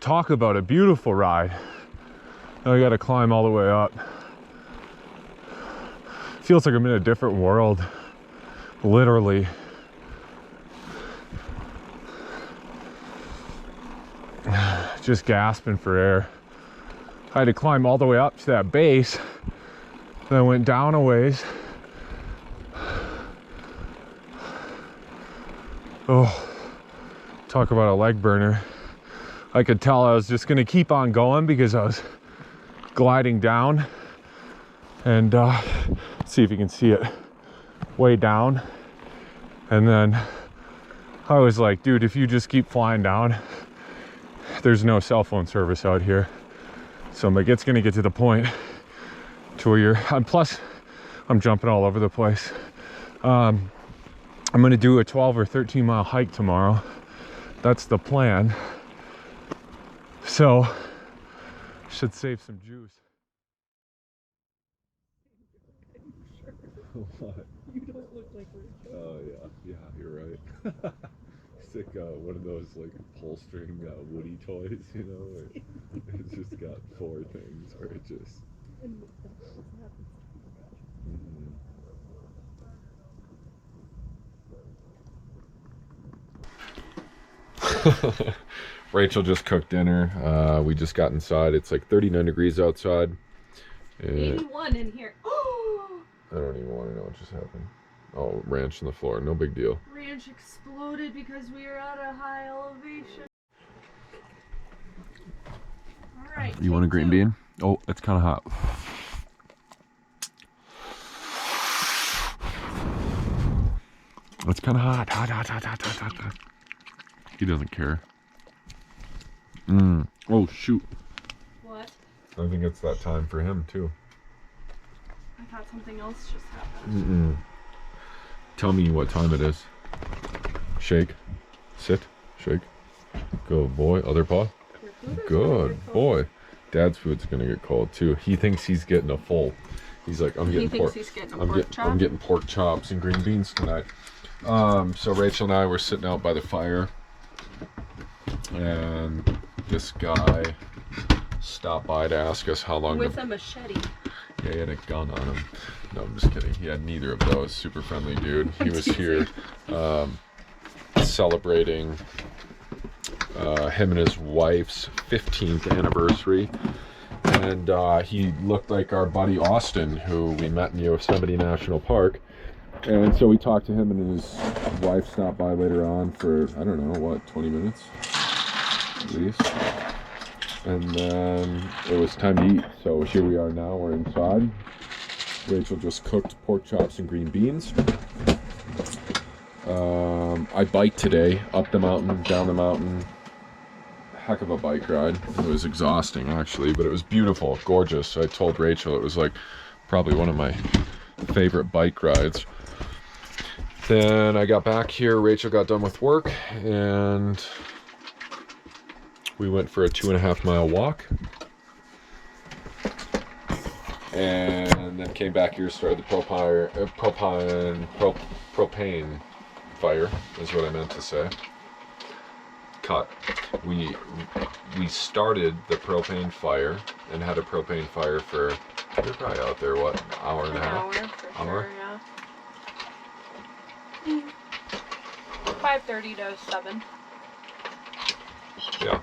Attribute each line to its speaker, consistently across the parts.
Speaker 1: talk about a beautiful ride. Now I gotta climb all the way up. Feels like I'm in a different world, literally. Just gasping for air. I had to climb all the way up to that base, then I went down a ways. Oh, talk about a leg burner. I could tell I was just gonna keep on going because I was gliding down. And see if you can see it way down. And then I was like, dude, if you just keep flying down, there's no cell phone service out here. So I'm like, it's gonna get to the point to where plus I'm jumping all over the place. I'm gonna do a 12 or 13 mile hike tomorrow. That's the plan. So should save some juice. What?
Speaker 2: You don't look like Rachel.
Speaker 1: Oh yeah, you're right. It's like one of those like pull string Woody toys, you know, where it's just got 4 things where it just. Rachel just cooked dinner. We just got inside. It's like 39 degrees outside.
Speaker 2: 81 in here.
Speaker 1: I don't even want to know what just happened. Oh, ranch on the floor. No big deal.
Speaker 2: Ranch exploded because we are at a high elevation. Alright.
Speaker 1: You want a green bean? Oh, it's kind of hot. It's kind of hot. Hot. He doesn't care. Oh, shoot.
Speaker 2: What?
Speaker 1: I think it's that time for him, too.
Speaker 2: I thought something else just happened.
Speaker 1: Tell me what time it is. Shake. Sit. Shake. Good boy. Other paw. Good boy. Dad's food's gonna get cold too. He thinks he's getting a full. He's like, I'm getting pork. I'm getting pork chops and green beans tonight. So Rachel and I were sitting out by the fire, and this guy stopped by to ask us how long.
Speaker 2: With a machete.
Speaker 1: Yeah, he had a gun on him. No, I'm just kidding. He had neither of those. Super friendly dude. He was here celebrating him and his wife's 15th anniversary. And he looked like our buddy Austin, who we met in Yosemite National Park. And so we talked to him, and his wife stopped by later on for, I don't know, what, 20 minutes at least. And then it was time to eat. So here we are now, we're inside. Rachel just cooked pork chops and green beans. I biked today, up the mountain, down the mountain. Heck of a bike ride. It was exhausting actually, but it was beautiful, gorgeous. So I told Rachel it was like probably one of my favorite bike rides. Then I got back here, Rachel got done with work, and we went for a 2.5 mile walk. And then came back here, started the propane fire, is what I meant to say. We started the propane fire and had a propane fire for, you're probably out there, what, an hour and a half?
Speaker 2: Hour? Yeah. 5:30 to 7.
Speaker 1: Yeah.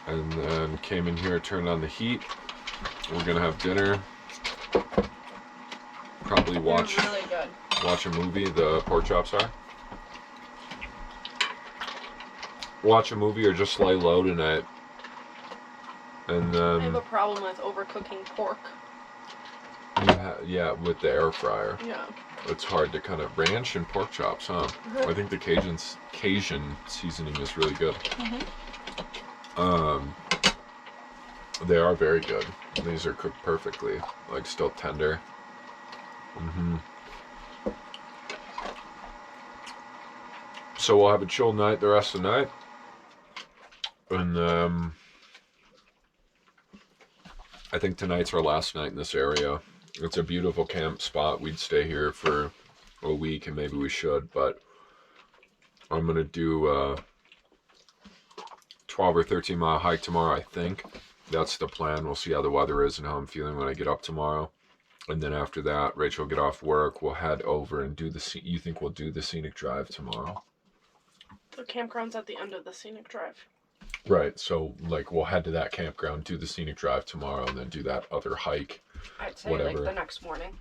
Speaker 1: And then came in here, turned on the heat. We're gonna have dinner. Probably watch a movie. The pork chops are. Watch a movie or just lay low tonight. And then
Speaker 2: I have a problem with overcooking pork.
Speaker 1: Yeah, with the air fryer.
Speaker 2: Yeah.
Speaker 1: It's hard to kind of ranch and pork chops, huh? I think the Cajun seasoning is really good. They are very good. These are cooked perfectly, like still tender. So we'll have a chill night the rest of the night. And I think tonight's our last night in this area. It's a beautiful camp spot. We'd stay here for a week, and maybe we should, but I'm gonna do 12 or 13 mile hike tomorrow, I think. That's the plan. We'll see how the weather is and how I'm feeling when I get up tomorrow. And then after that, Rachel will get off work. We'll head over and do the... You think we'll do the scenic drive tomorrow?
Speaker 2: The campground's at the end of the scenic drive.
Speaker 1: Right. So, like, we'll head to that campground, do the scenic drive tomorrow, and then do that other hike.
Speaker 2: I'd say,
Speaker 1: whatever.
Speaker 2: like, the next morning.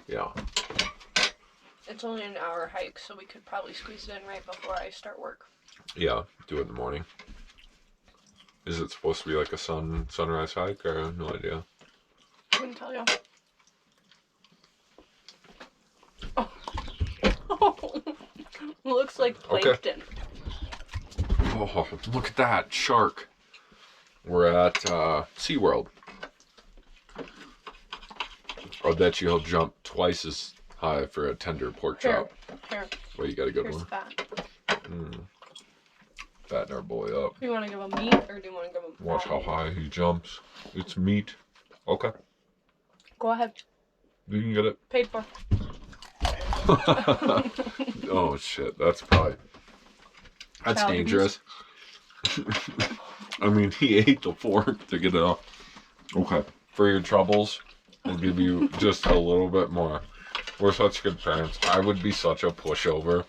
Speaker 1: Yeah.
Speaker 2: It's only an hour hike, so we could probably squeeze it in right before I start work.
Speaker 1: Yeah, do it in the morning. Is it supposed to be like a sunrise hike, or no idea?
Speaker 2: Couldn't tell you. Oh. Looks like plankton.
Speaker 1: Okay. Oh, look at that shark. We're at SeaWorld. I bet you he'll jump twice as high for a tender pork chop.
Speaker 2: Here.
Speaker 1: Well, you got a good
Speaker 2: Here's
Speaker 1: one.
Speaker 2: fat.
Speaker 1: Fatten our boy up.
Speaker 2: Do you want to give him meat or do you want to give him
Speaker 1: Watch how high he jumps. It's meat. Okay.
Speaker 2: Go ahead.
Speaker 1: You can get it.
Speaker 2: Paid for.
Speaker 1: Oh shit, that's dangerous. I mean, he ate the fork to get it off. Okay. For your troubles, we'll give you just a little bit more. We're such good parents. I would be such a pushover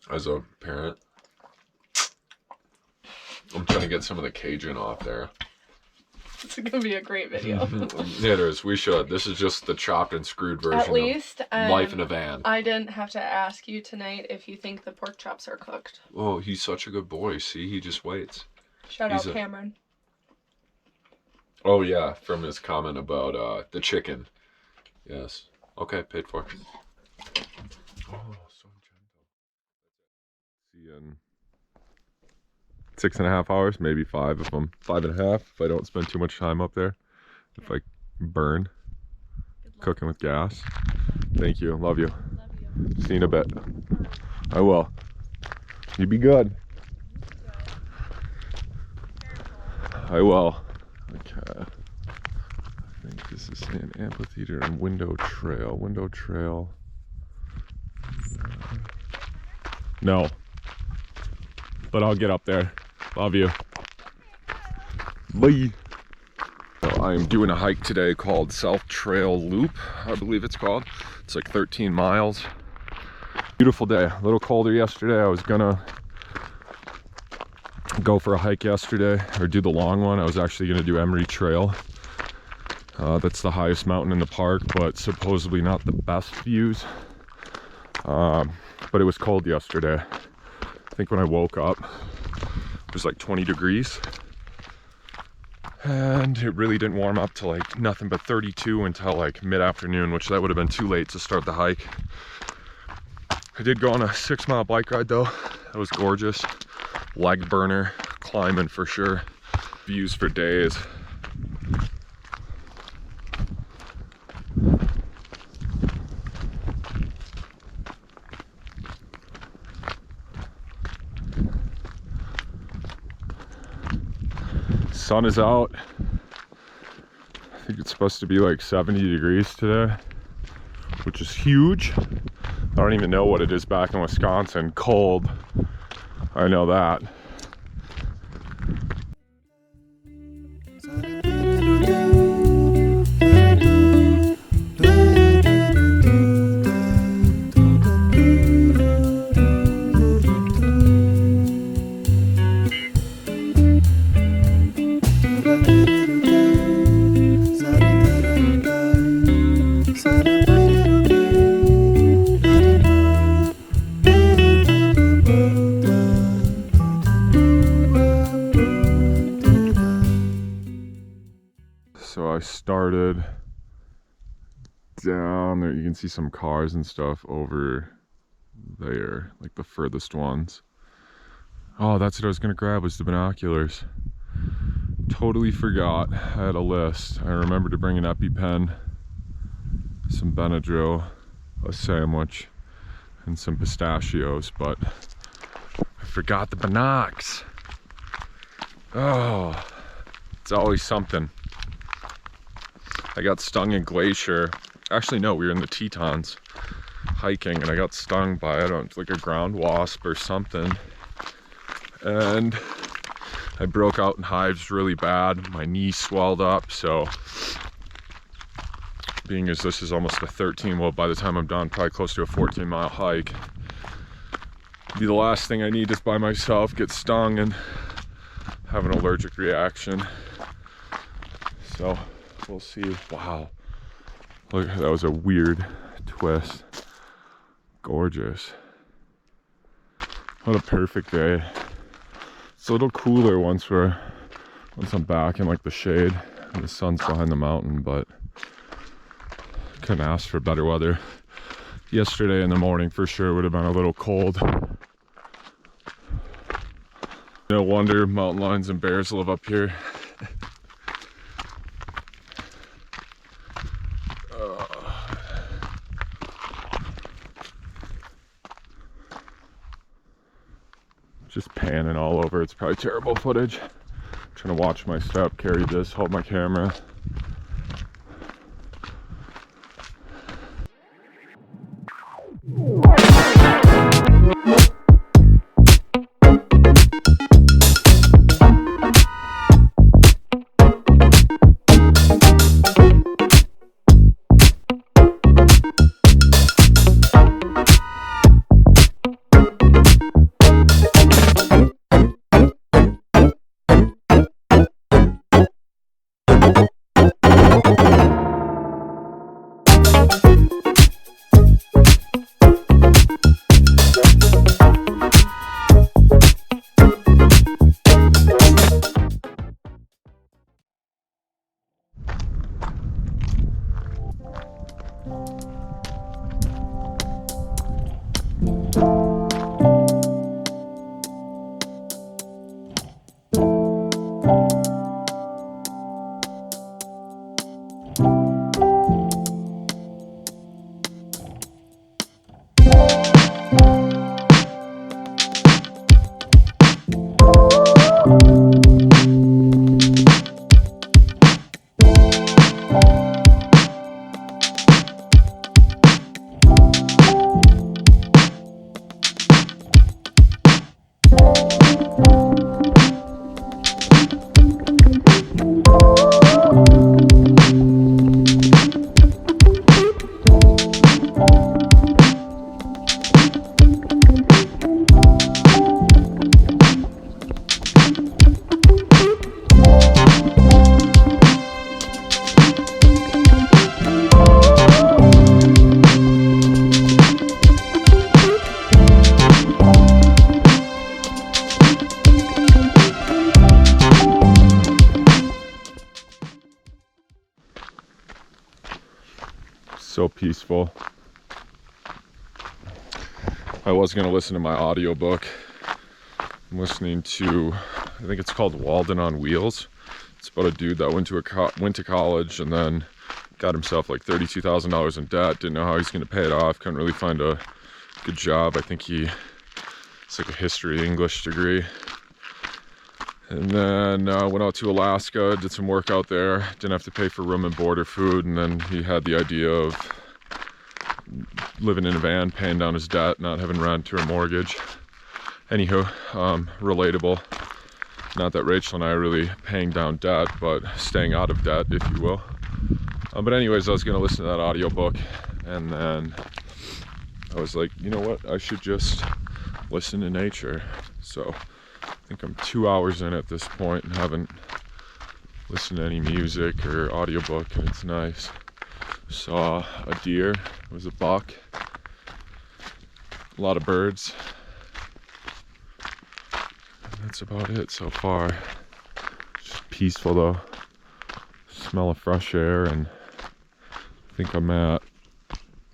Speaker 1: as a parent. I'm trying to get some of the Cajun off there.
Speaker 2: It's gonna be a great video.
Speaker 1: It is. We should. This is just the chopped and screwed version.
Speaker 2: At least
Speaker 1: of life in a van.
Speaker 2: I didn't have to ask you tonight if you think the pork chops are cooked.
Speaker 1: Oh, he's such a good boy. See, he just waits.
Speaker 2: Shout out Cameron.
Speaker 1: Oh yeah, from his comment about the chicken. Yes. Okay, paid for. Oh, so gentle. See you in 6.5 hours, maybe 5 if I'm 5.5 if I don't spend too much time up there. If I burn cooking with gas. Thank you. Love you. See you in a bit. I will. You be good. I will. Okay. I think this is an amphitheater and window trail. Window trail. No. But I'll get up there. Love you. Bye. So I'm doing a hike today called South Trail Loop, I believe it's called. It's like 13 miles. Beautiful day. A little colder yesterday. I was gonna go for a hike yesterday, or do the long one. I was actually gonna do Emery Trail. That's the highest mountain in the park, but supposedly not the best views. But it was cold yesterday. I think when I woke up, it was like 20 degrees. And it really didn't warm up to like nothing but 32 until like mid-afternoon, which that would have been too late to start the hike. I did go on a 6-mile bike ride though. That was gorgeous. Leg burner, climbing for sure. Views for days. Sun is out. I think it's supposed to be like 70 degrees today, which is huge. I don't even know what it is back in Wisconsin. Cold. I know that. So I started down there. You can see some cars and stuff over there, like the furthest ones. Oh, that's what I was gonna grab, was the binoculars. Totally forgot. I had a list. I remembered to bring an EpiPen, some Benadryl, a sandwich, and some pistachios, but I forgot the binocs. Oh, it's always something. I got stung in Glacier. Actually, no, we were in the Tetons hiking and I got stung by, I don't know, like a ground wasp or something. and I broke out in hives really bad. My knee swelled up, so being as this is almost a 13, well, by the time I'm done, probably close to a 14-mile hike, be the last thing I need is by myself, get stung and have an allergic reaction. So we'll see. Wow, look, that was a weird twist. Gorgeous. What a perfect day. It's a little cooler once I'm back in like the shade and the sun's behind the mountain, but couldn't ask for better weather. Yesterday in the morning for sure would have been a little cold. No wonder mountain lions and bears live up here. Just panning all over. It's probably terrible footage. Trying to watch my step, carry this, hold my camera. So peaceful. I was going to listen to my audiobook. I'm listening to, I think it's called Walden on Wheels. It's about a dude that went to college and then got himself like $32,000 in debt. Didn't know how he's going to pay it off. Couldn't really find a good job. I think it's like a history English degree. And then went out to Alaska, did some work out there. Didn't have to pay for room and board or food. And then he had the idea of living in a van, paying down his debt, not having rent or a mortgage. Anywho, relatable. Not that Rachel and I are really paying down debt, but staying out of debt, if you will. But anyways, I was going to listen to that audiobook, and then I was like, you know what? I should just listen to nature. So I think I'm 2 hours in at this point and haven't listened to any music or audiobook, and it's nice. Saw a deer. It was a buck. A lot of birds. And that's about it so far. Just peaceful though. Smell of fresh air, and I think I'm at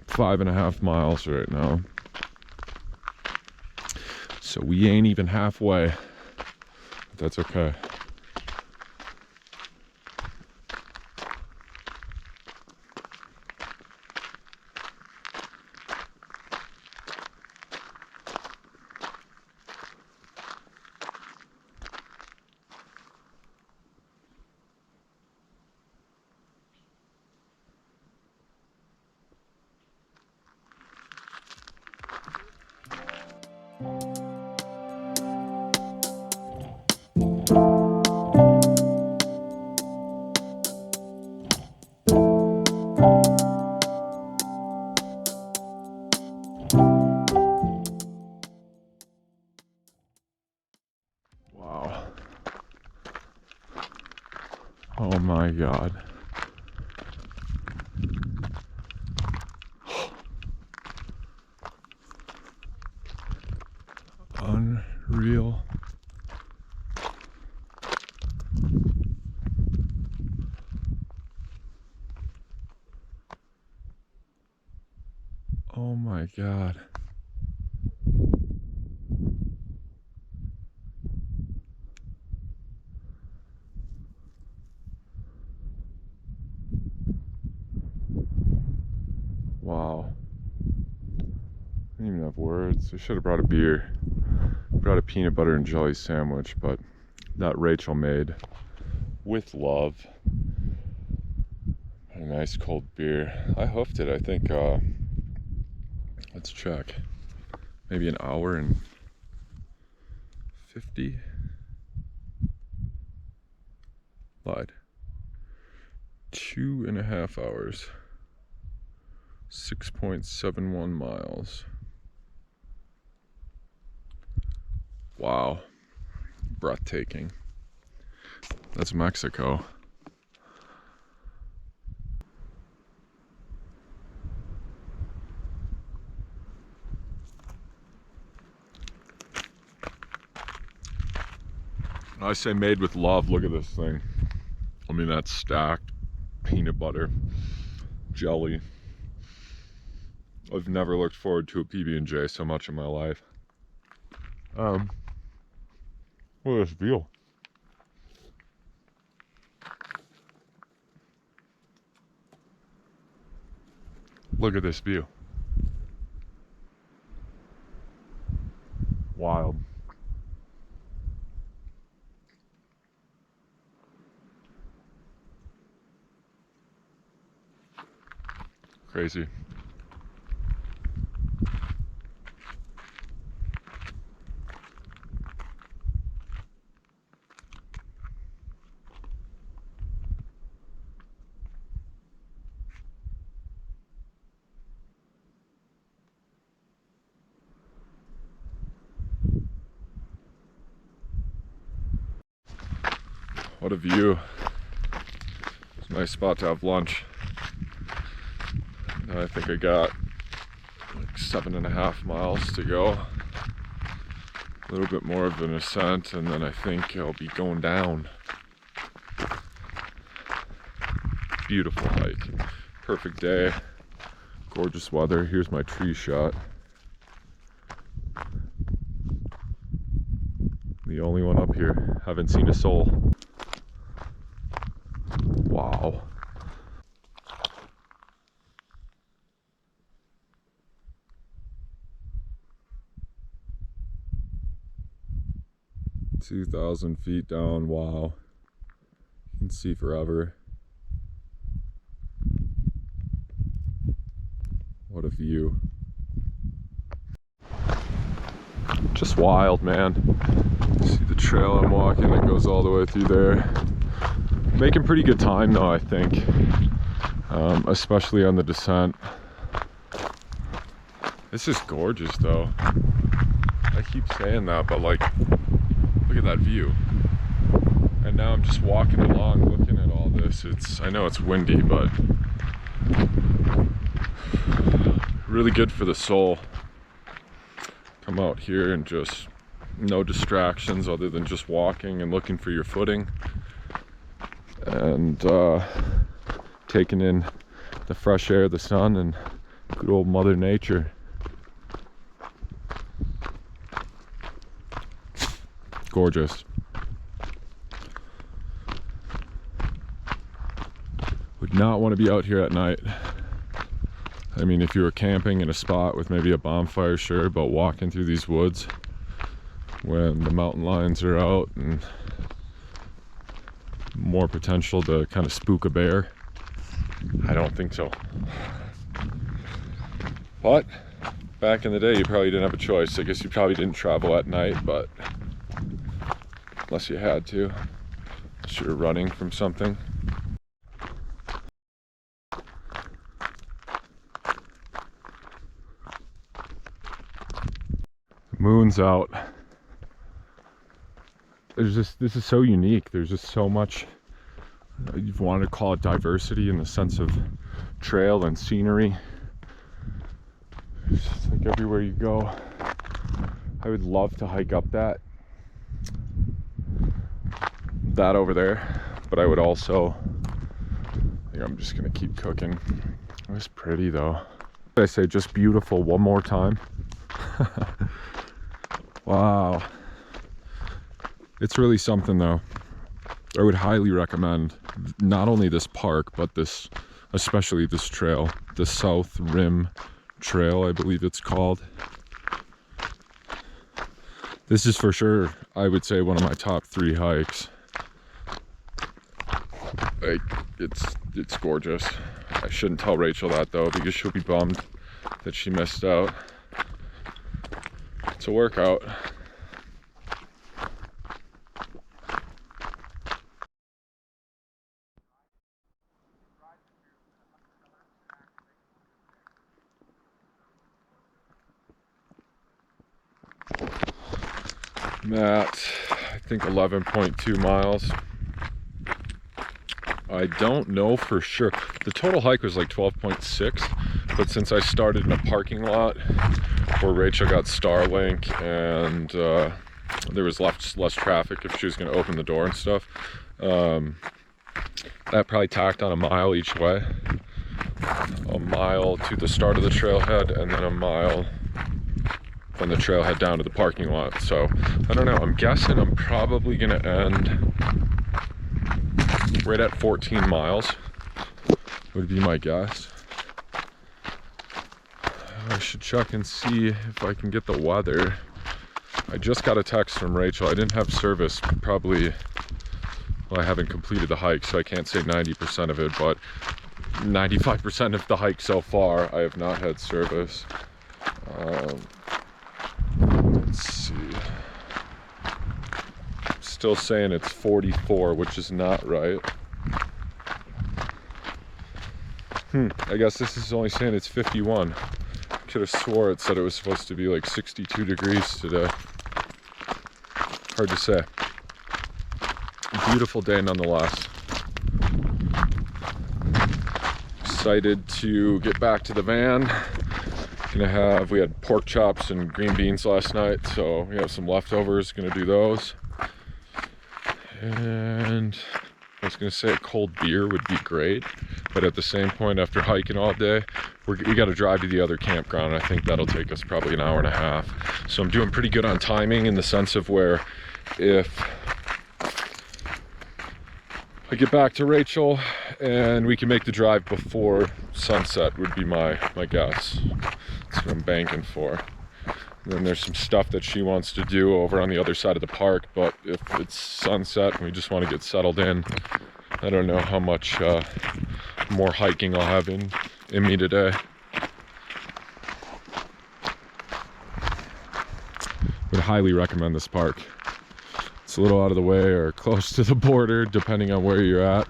Speaker 1: 5.5 miles right now. So we ain't even halfway. But that's okay. Oh my God. Unreal. Oh my God. Wow. I don't even have words. I should have brought a beer. Brought a peanut butter and jelly sandwich, but that Rachel made with love. A nice cold beer. I hoofed it, I think, let's check. Maybe an hour and 50? Lied. 2.5 hours. 6.71 miles. Wow. Breathtaking. That's Mexico. I say made with love. Look at this thing. I mean, that's stacked peanut butter, jelly. I've never looked forward to a PB&J so much in my life. Look at this view. Look at this view. Wild. Crazy. What a view. It's a nice spot to have lunch. Now I think I got like 7.5 miles to go. A little bit more of an ascent, and then I think I'll be going down. Beautiful hike. Perfect day. Gorgeous weather. Here's my tree shot. The only one up here. Haven't seen a soul. Wow. "2,000 feet down." Wow. You can see forever. What a view. Just wild, man. See the trail I'm walking that goes all the way through there. Making pretty good time though, I think. Especially on the descent. This is gorgeous though. I keep saying that, but like, look at that view. And now I'm just walking along looking at all this. I know it's windy, but really good for the soul. Come out here and just no distractions other than just walking and looking for your footing, and taking in the fresh air, the sun, and good old Mother Nature. Gorgeous. Would not want to be out here at night. I mean, if you were camping in a spot with maybe a bonfire, sure, but walking through these woods when the mountain lions are out and more potential to kind of spook a bear, I don't think so. But back in the day, you probably didn't have a choice. I guess you probably didn't travel at night, but unless you had to, unless you're running from something. Moon's out. This is so unique. There's just so much you've wanted to call it diversity in the sense of trail and scenery. It's just like everywhere you go. I would love to hike up that over there, but I would also, I think I'm just gonna keep cooking. It was pretty though. Did I say just beautiful one more time? Wow. It's really something though. I would highly recommend not only this park, but this, especially this trail, the South Rim Trail, I believe it's called. This is for sure, I would say, one of my top 3 hikes. Like, it's gorgeous. I shouldn't tell Rachel that though, because she'll be bummed that she missed out. It's a workout. I'm at, I think, 11.2 miles. I don't know for sure. The total hike was like 12.6, but since I started in a parking lot where Rachel got Starlink and there was less traffic if she was going to open the door and stuff, that probably tacked on a mile each way. A mile to the start of the trailhead and then a mile from the trailhead down to the parking lot. So I don't know, I'm guessing I'm probably gonna end right at 14 miles would be my guess. I should check and see if I can get the weather. I just got a text from Rachel. I didn't have service probably, well, I haven't completed the hike, so I can't say 90% of it, but 95% of the hike so far I have not had service. Let's see. Still saying it's 44, which is not right. I guess this is only saying it's 51. Could have swore it said it was supposed to be like 62 degrees today. Hard to say. A beautiful day nonetheless. Excited to get back to the van. We had pork chops and green beans last night, so we have some leftovers. Gonna do those. And I was gonna say a cold beer would be great, but at the same point, after hiking all day, we got to drive to the other campground. I think that'll take us probably an hour and a half. So I'm doing pretty good on timing in the sense of where if I get back to Rachel and we can make the drive before sunset would be my guess. That's what I'm banking for. And then there's some stuff that she wants to do over on the other side of the park, but if it's sunset and we just want to get settled in, I don't know how much more hiking I'll have in me today. Would highly recommend this park. It's a little out of the way or close to the border, depending on where you're at.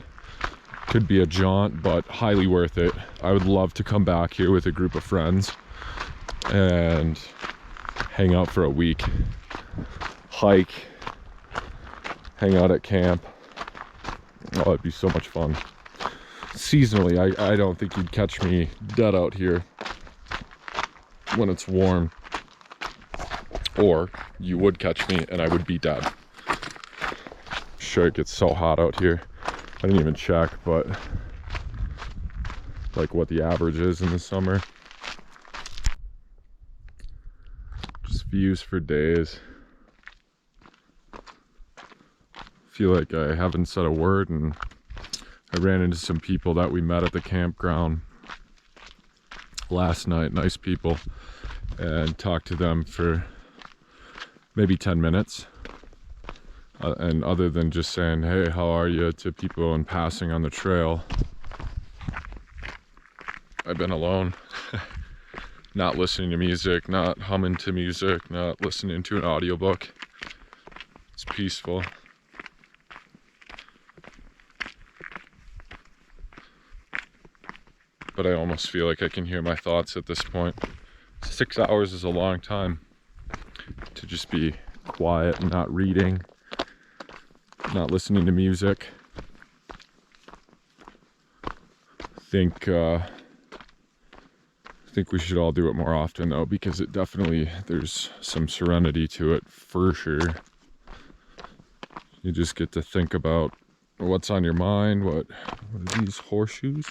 Speaker 1: Could be a jaunt, but highly worth it. I would love to come back here with a group of friends and hang out for a week, hike, hang out at camp. Oh, it'd be so much fun. Seasonally, I don't think you'd catch me dead out here when it's warm, or you would catch me and I would be dead. Sure, it gets so hot out here. I didn't even check, but like what the average is in the summer. Just views for days. Feel like I haven't said a word, and I ran into some people that we met at the campground last night, nice people, and talked to them for maybe 10 minutes. And other than just saying, hey, how are you, to people in passing on the trail, I've been alone. Not listening to music, not humming to music, not listening to an audiobook. It's peaceful. But I almost feel like I can hear my thoughts at this point. 6 hours is a long time to just be quiet and not reading, not listening to music. think we should all do it more often though, because it definitely, there's some serenity to it for sure. You just get to think about what's on your mind. What are these, horseshoes?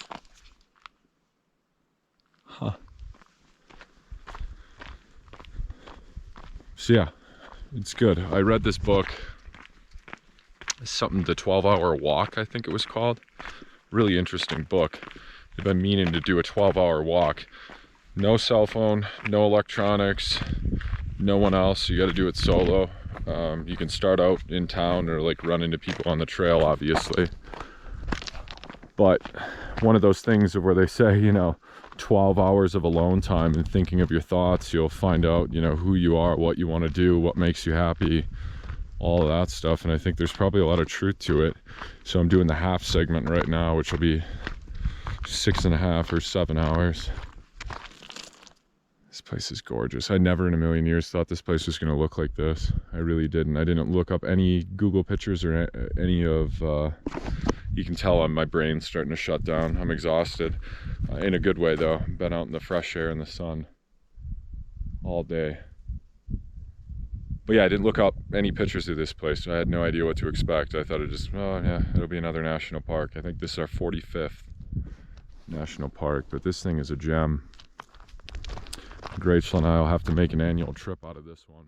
Speaker 1: Huh. So yeah, it's good. I read this book, something, The 12-Hour Walk, I think it was called. Really interesting book. I've been meaning to do a 12-hour walk. No cell phone, no electronics, no one else. You got to do it solo. You can start out in town or like run into people on the trail, obviously. But one of those things where they say, you know, 12 hours of alone time and thinking of your thoughts, you'll find out, you know, who you are, what you want to do, what makes you happy, all of that stuff. And I think there's probably a lot of truth to it. So I'm doing the half segment right now, which will be 6.5 or 7 hours. This place is gorgeous. I never in a million years thought this place was going to look like this. I really didn't. I didn't look up any Google pictures or any of, you can tell my brain's starting to shut down. I'm exhausted, in a good way though. Been out in the fresh air and the sun all day. But yeah, I didn't look up any pictures of this place. I had no idea what to expect. I thought it just, oh yeah, it'll be another national park. I think this is our 45th national park, but this thing is a gem. Rachel and I will have to make an annual trip out of this one.